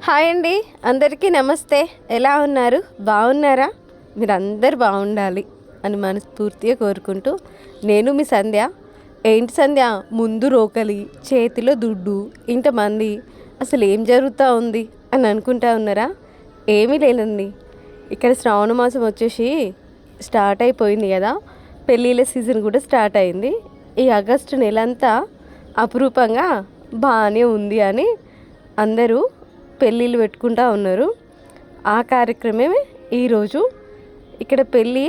Hi అండి, అందరికీ నమస్తే. ఎలా ఉన్నారు? బాగున్నారా? మీరు అందరు బాగుండాలి అని మనస్ఫూర్తిగా కోరుకుంటూ నేను మీ సంధ్య. ఏంటి సంధ్య, ముందు రోకలి చేతిలో దుడ్డు, ఇంతమంది, అసలు ఏం జరుగుతూ ఉంది అని అనుకుంటా ఉన్నారా? ఏమీ లేదండి, ఇక్కడ శ్రావణ మాసం వచ్చేసి స్టార్ట్ అయిపోయింది కదా, పెళ్ళిళ్ళ సీజన్ కూడా స్టార్ట్ అయింది. ఈ ఆగస్టు నెలంతా అపురూపంగా బాగానే ఉంది అని అందరూ పెళ్ళిళ్ళు పెట్టుకుంటూ ఉన్నారు. ఆ కార్యక్రమమే ఈరోజు. ఇక్కడ పెళ్ళి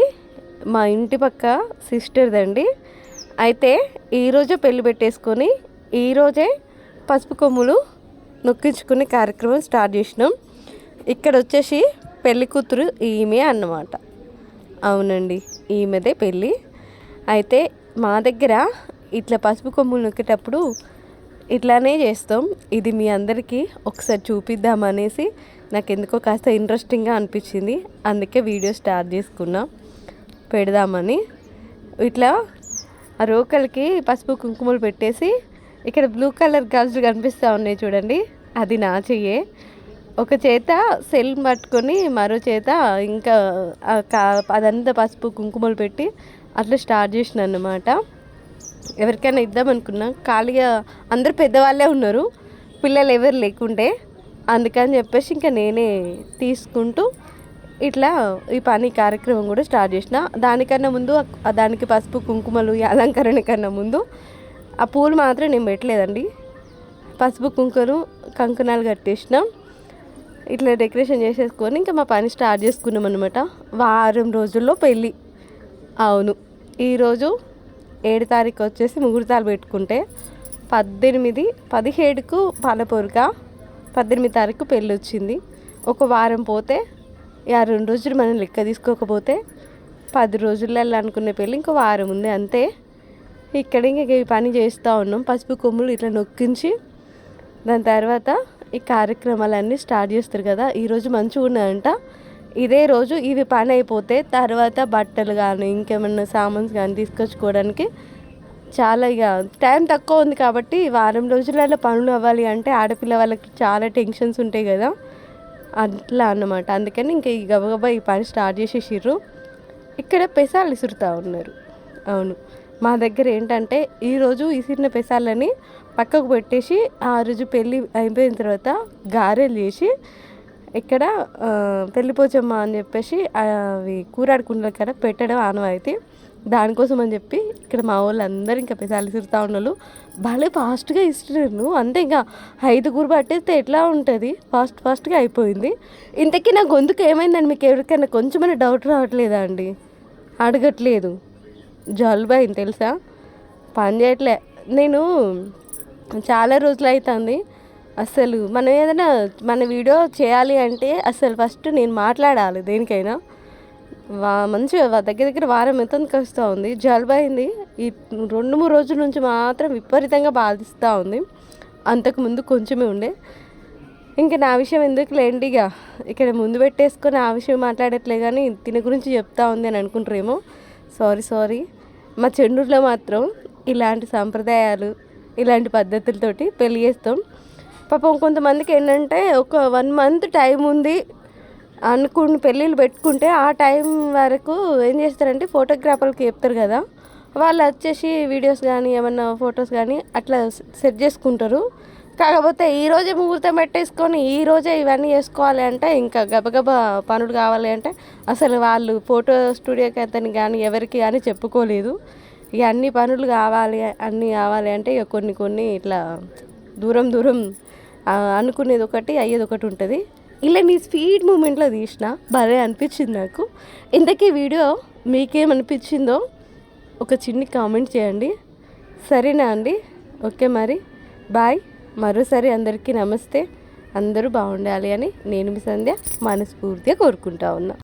మా ఇంటి పక్క సిస్టర్దండి. అయితే ఈరోజే పెళ్ళి పెట్టేసుకొని ఈరోజే పసుపు కొమ్ములు నొక్కించుకునే కార్యక్రమం స్టార్ట్ చేసినాం. ఇక్కడ వచ్చేసి పెళ్ళి కూతురు ఈమె అన్నమాట. అవునండి, ఈమెదే పెళ్ళి. అయితే మా దగ్గర ఇట్లా పసుపు కొమ్ములు నొక్కేటప్పుడు ఇట్లానే చేస్తాం. ఇది మీ అందరికీ ఒకసారి చూపిద్దామనేసి నాకు ఎందుకో కాస్త ఇంట్రెస్టింగ్గా అనిపించింది. అందుకే వీడియో స్టార్ట్ చేసుకున్నా పెడదామని. ఇట్లా ఆ రోకలికి పసుపు కుంకుమలు పెట్టేసి ఇక్కడ బ్లూ కలర్ గాజులు కనిపిస్తూ ఉన్నాయి చూడండి, అది నా చెయ్యే. ఒక చేత సెల్ పట్టుకొని మరో చేత ఇంకా అదంతా పసుపు కుంకుమలు పెట్టి అట్లా స్టార్ట్ చేసిన అన్నమాట. ఎవరికైనా ఇద్దామనుకున్నా, ఖాళీగా అందరు పెద్దవాళ్ళే ఉన్నారు, పిల్లలు ఎవరు లేకుంటే, అందుకని చెప్పేసి ఇంకా నేనే తీసుకుంటూ ఇట్లా ఈ పని కార్యక్రమం కూడా స్టార్ట్ చేసిన. దానికన్నా ముందు దానికి పసుపు కుంకుమలు అలంకరణ కన్నా ముందు ఆ పూలు మాత్రం నేను పెట్టలేదండి. పసుపు కుంకుమలు కంకణాలు కట్టేసిన, ఇట్లా డెకరేషన్ చేసేసుకొని ఇంకా మా పని స్టార్ట్ చేసుకున్నాం అనమాట. వారం రోజుల్లో పెళ్ళి. అవును, ఈరోజు 7 తారీఖు వచ్చేసి ముహూర్తాలు పెట్టుకుంటే 17కు పాలపొరక, 18 తారీఖు పెళ్ళి వచ్చింది. ఒక వారం పోతే 2 రోజులు మనం లెక్క తీసుకోకపోతే 10 రోజులలో అనుకునే పెళ్ళి ఇంకో వారం ఉంది అంతే. ఇక్కడ ఇంక ఈ పని చేస్తూ ఉన్నాం. పసుపు కొమ్ములు ఇట్లా నొక్కించి దాని తర్వాత ఈ కార్యక్రమాలన్నీ స్టార్ట్ చేస్తారు కదా. ఈరోజు మంచిగా ఉన్నదంట. ఇదే రోజు ఇవి పని అయిపోతే తర్వాత బట్టలు కానీ ఇంకేమన్నా సామాన్స్ కానీ తీసుకొచ్చుకోవడానికి చాలా ఇక టైం తక్కువ ఉంది కాబట్టి వారం రోజులలో పనులు అవ్వాలి అంటే ఆడపిల్ల వాళ్ళకి చాలా టెన్షన్స్ ఉంటాయి కదా, అట్లా అన్నమాట. అందుకని ఇంక ఈ గబగబా ఈ పని స్టార్ట్ చేసేసిర్రు. ఇక్కడ పెసాలు విసురుతూ ఉన్నారు. అవును, మా దగ్గర ఏంటంటే ఈరోజు విసిరిన పెసాలని పక్కకు పెట్టేసి ఆ రోజు పెళ్ళి అయిపోయిన తర్వాత గారెలు చేసి ఇక్కడ పెళ్ళిపోచమ్మ అని చెప్పేసి అవి కూరాడుకుంటారు కదా, పెట్టడం ఆనవాయితీ. దానికోసం అని చెప్పి ఇక్కడ మా వాళ్ళు అందరూ ఇంకా పెసాలు ఇసురుతూ ఉన్నారు. భలే ఫాస్ట్గా ఇస్తున్నారు. అంతే, ఇంకా 5 పట్టేస్తే ఎట్లా ఉంటుంది, ఫాస్ట్గా అయిపోయింది. ఇంతకీ నా గొంతుకు ఏమైందండి? మీకు ఎవరికైనా కొంచెమైనా డౌట్ రావట్లేదా అండి? అడగట్లేదు, జలుబు అయింది తెలుసా, పని చేయట్లే. నేను చాలా రోజులు అవుతుంది. అసలు మనం ఏదైనా మన వీడియో చేయాలి అంటే అసలు ఫస్ట్ నేను మాట్లాడాలి దేనికైనా. మంచిగా దగ్గర వారం ఎంతకి వస్తూ ఉంది. జలుబు అయింది. ఈ 2-3 రోజుల నుంచి మాత్రం విపరీతంగా బాధిస్తూ ఉంది. అంతకుముందు కొంచెమే ఉండే. ఇంకా నా విషయం ఎందుకు లేండి, ఇక ఇక్కడ ముందు పెట్టేసుకొని ఆ విషయం మాట్లాడట్లే కానీ దీని గురించి చెప్తా ఉంది అని అనుకుంటారేమో. సారీ. మా చెన్నూరులో మాత్రం ఇలాంటి సాంప్రదాయాలు ఇలాంటి పద్ధతులతోటి పెళ్ళి చేస్తాం. పాపం కొంతమందికి ఏంటంటే ఒక 1 మంత్ టైం ఉంది అనుకుని పెళ్ళిళ్ళు పెట్టుకుంటే ఆ టైం వరకు ఏం చేస్తారంటే ఫోటోగ్రాఫర్కి చెప్తారు కదా, వాళ్ళు వచ్చేసి వీడియోస్ కానీ ఏమన్నా ఫొటోస్ కానీ అట్లా సెట్ చేసుకుంటారు. కాకపోతే ఈరోజే ముహూర్తం పెట్టేసుకొని ఈరోజే ఇవన్నీ చేసుకోవాలి అంటే ఇంకా గబగబా పనులు కావాలి అంటే అసలు వాళ్ళు ఫోటో స్టూడియోకి అతని కానీ ఎవరికి కానీ చెప్పుకోలేదు. ఇక అన్ని పనులు కావాలి అంటే ఇక కొన్ని ఇట్లా దూరం అనుకునేది ఒకటి అయ్యేది ఒకటి ఉంటుంది. ఇలా నీ స్పీడ్ మూమెంట్లో తీసిన భలే అనిపించింది నాకు. ఇంతకీ వీడియో మీకేమనిపించిందో ఒక చిన్ని కామెంట్ చేయండి, సరేనా అండి? ఓకే, మరి బాయ్. మరోసారి అందరికీ నమస్తే. అందరూ బాగుండాలి అని నేను మీ సంధ్య మనస్ఫూర్తిగా కోరుకుంటా ఉన్నా.